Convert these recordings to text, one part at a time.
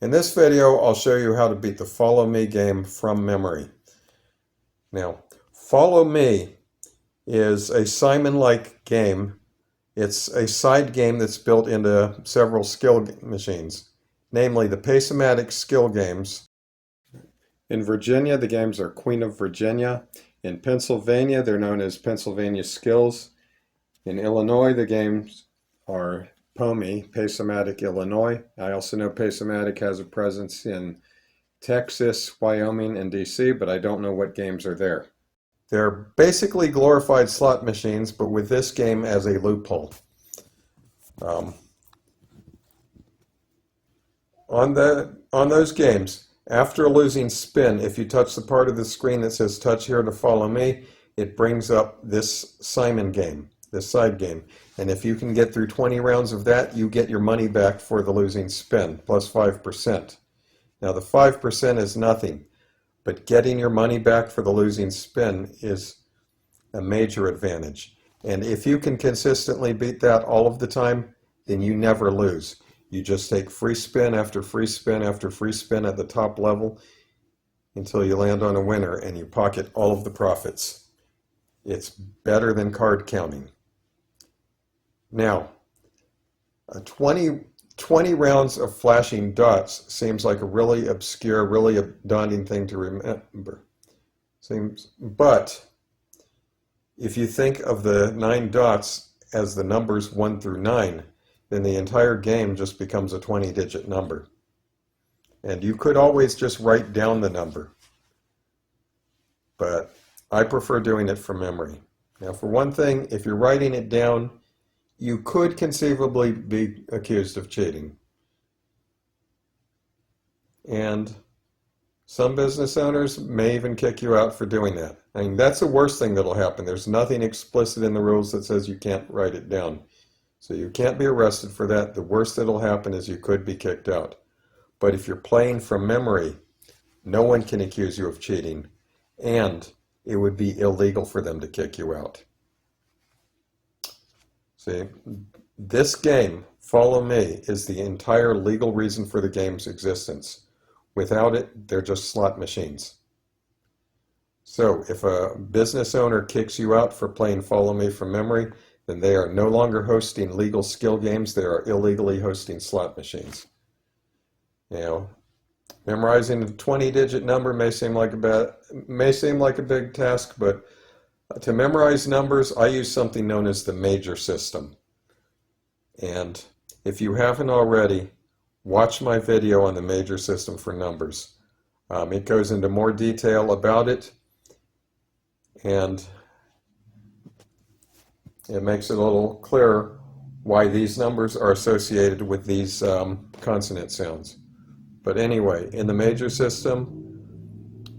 In this video, I'll show you how to beat the Follow Me game from memory. Now, Follow Me is a Simon-like game. It's a side game that's built into several skill machines, namely the Pace-O-Matic skill games. In Virginia, the games are Queen of Virginia. In Pennsylvania, they're known as Pennsylvania Skills. In Illinois, the games are POMI, Pace-O-Matic Illinois. I also know Pace-O-Matic has a presence in Texas, Wyoming, and DC, but I don't know what games are there. They're basically glorified slot machines, but with this game as a loophole. On those games, after a losing spin, if you touch the part of the screen that says touch here to follow me, it brings up this Simon game, this side game. And if you can get through 20 rounds of that, you get your money back for the losing spin, plus 5%. Now the 5% is nothing, but getting your money back for the losing spin is a major advantage. And if you can consistently beat that all of the time, then you never lose. You just take free spin after free spin after free spin at the top level until you land on a winner and you pocket all of the profits. It's better than card counting. Now, 20 rounds of flashing dots seems like a really obscure, really daunting thing to remember. But if you think of the 9 dots as the numbers 1 through 9, then the entire game just becomes a 20-digit number. And you could always just write down the number, but I prefer doing it from memory. Now, for one thing, if you're writing it down, you could conceivably be accused of cheating. And some business owners may even kick you out for doing that. I mean, that's the worst thing that'll happen. There's nothing explicit in the rules that says you can't write it down. So you can't be arrested for that. The worst that'll happen is you could be kicked out. But if you're playing from memory, no one can accuse you of cheating, and it would be illegal for them to kick you out. See, this game, Follow Me, is the entire legal reason for the game's existence. Without it, they're just slot machines. So if a business owner kicks you out for playing Follow Me from memory, then they are no longer hosting legal skill games. They are illegally hosting slot machines. Now, memorizing a 20-digit number may seem like a big task, but to memorize numbers, I use something known as the major system. And if you haven't already, watch my video on the major system for numbers. It goes into more detail about it, and it makes it a little clearer why these numbers are associated with these consonant sounds. But anyway, in the major system,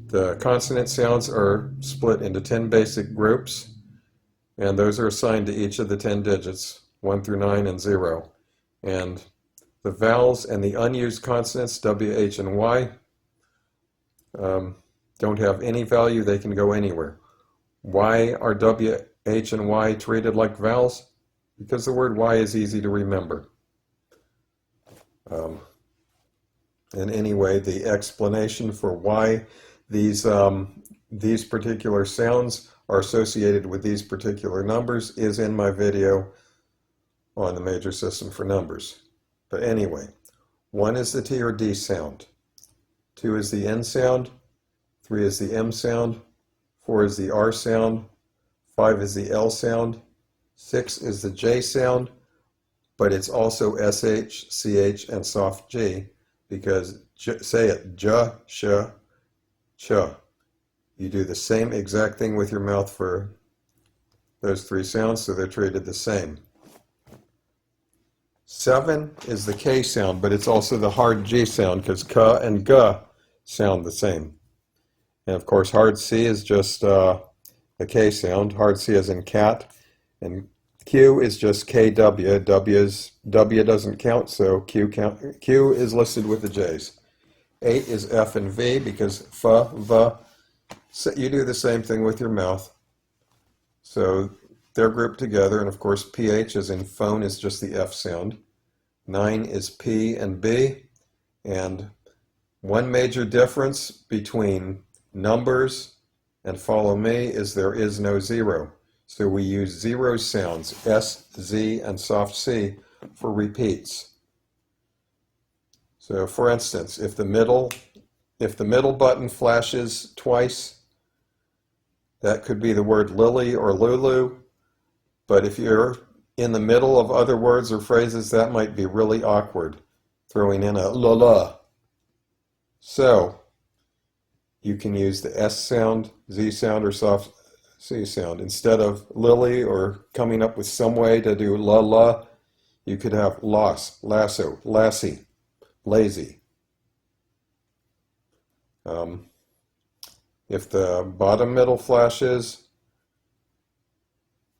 the consonant sounds are split into 10 basic groups, and those are assigned to each of the 10 digits, 1 through 9 and 0. And the vowels and the unused consonants, W, H, and Y, don't have any value. They can go anywhere. Why are W, H, and Y treated like vowels? Because the word Y is easy to remember. And anyway, the explanation for why these particular sounds are associated with these particular numbers is in my video on the major system for numbers. But anyway, 1 is the T or D sound, 2 is the N sound, 3 is the M sound, 4 is the R sound, 5 is the L sound, 6 is the J sound, but it's also SH, CH, and soft G, because say it, J, sh, ch. You do the same exact thing with your mouth for those 3 sounds, so they're treated the same. 7 is the K sound, but it's also the hard G sound, because K and G sound the same. And of course, hard C is just the K sound. Hard C as in cat. And Q is just KW. W doesn't count, so Q is listed with the J's. 8 is F and V, because F, V. So you do the same thing with your mouth. So they're grouped together, and of course PH as in phone is just the F sound. 9 is P and B, And one major difference between numbers and follow me is there is no zero. So we use zero sounds, S, Z, and soft C, for repeats. So for instance, if the middle button flashes twice, that could be the word Lily or Lulu. But if you're in the middle of other words or phrases, that might be really awkward, throwing in a la la. So you can use the S sound, Z sound, or soft C sound. Instead of Lily or coming up with some way to do la la, you could have loss, lasso, lassie, lazy. If the bottom middle flashes,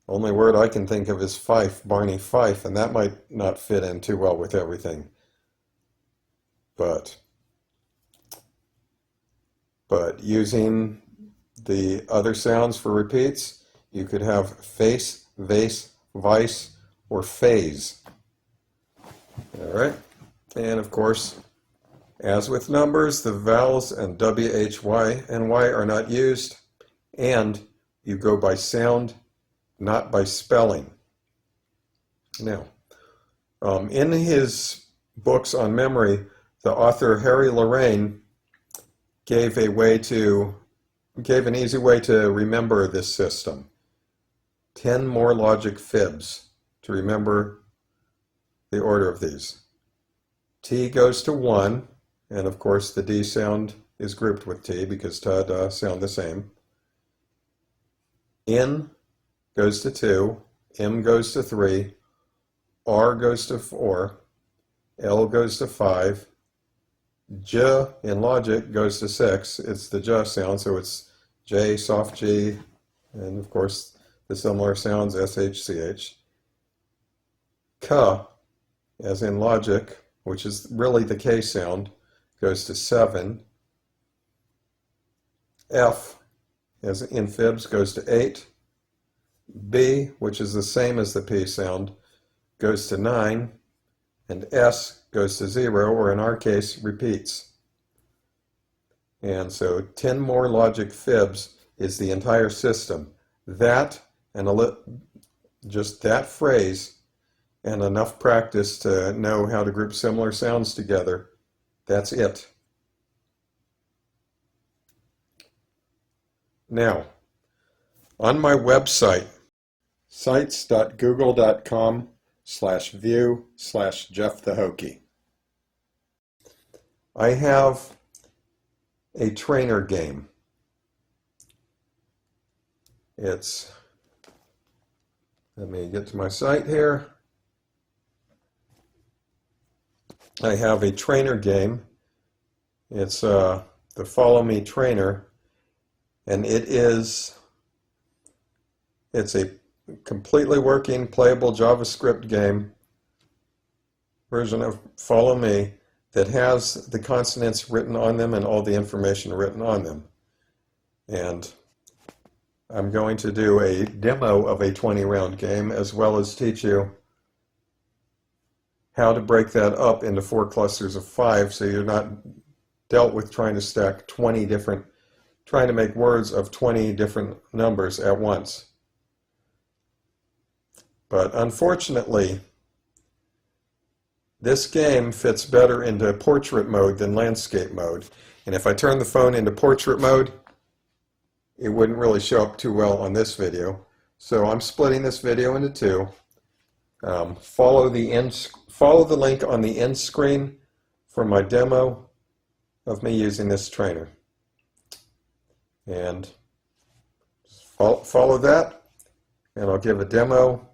only word I can think of is Fife, Barney Fife, and that might not fit in too well with everything. But using the other sounds for repeats, you could have face, vase, vice, or phase. All right, and of course, as with numbers, the vowels and W, H, Y, and Y are not used, and you go by sound, not by spelling. Now, in his books on memory, the author Harry Lorraine gave an easy way to remember this system. 10 more logic fibs to remember the order of these. T goes to 1, and of course the D sound is grouped with T because ta, da sound the same. N goes to 2, M goes to 3, R goes to 4, L goes to 5, J in logic goes to 6. It's the J sound, so it's J, soft G, and of course the similar sounds SH, CH. K, as in logic, which is really the K sound, goes to 7. F, as in fibs, goes to 8. B, which is the same as the P sound, goes to 9. And S goes to 0, or in our case, repeats. And so 10 more logic fibs is the entire system. That, and just that phrase, and enough practice to know how to group similar sounds together, that's it. Now, on my website, sites.google.com/view/Jeff the Hokie, I have a trainer game. Let me get to my site here. I have a trainer game. It's the Follow Me Trainer, and it's a completely working, playable JavaScript game version of Follow Me that has the consonants written on them and all the information written on them. And I'm going to do a demo of a 20-round game, as well as teach you how to break that up into 4 clusters of 5, so you're not dealt with trying to stack trying to make words of 20 different numbers at once. But unfortunately, this game fits better into portrait mode than landscape mode. And if I turn the phone into portrait mode, it wouldn't really show up too well on this video. So I'm splitting this video into 2. Follow the link on the end screen for my demo of me using this trainer. And follow that, and I'll give a demo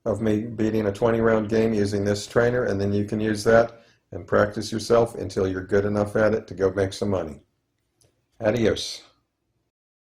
of me beating a 20-round game using this trainer, and then you can use that and practice yourself until you're good enough at it to go make some money. Adios.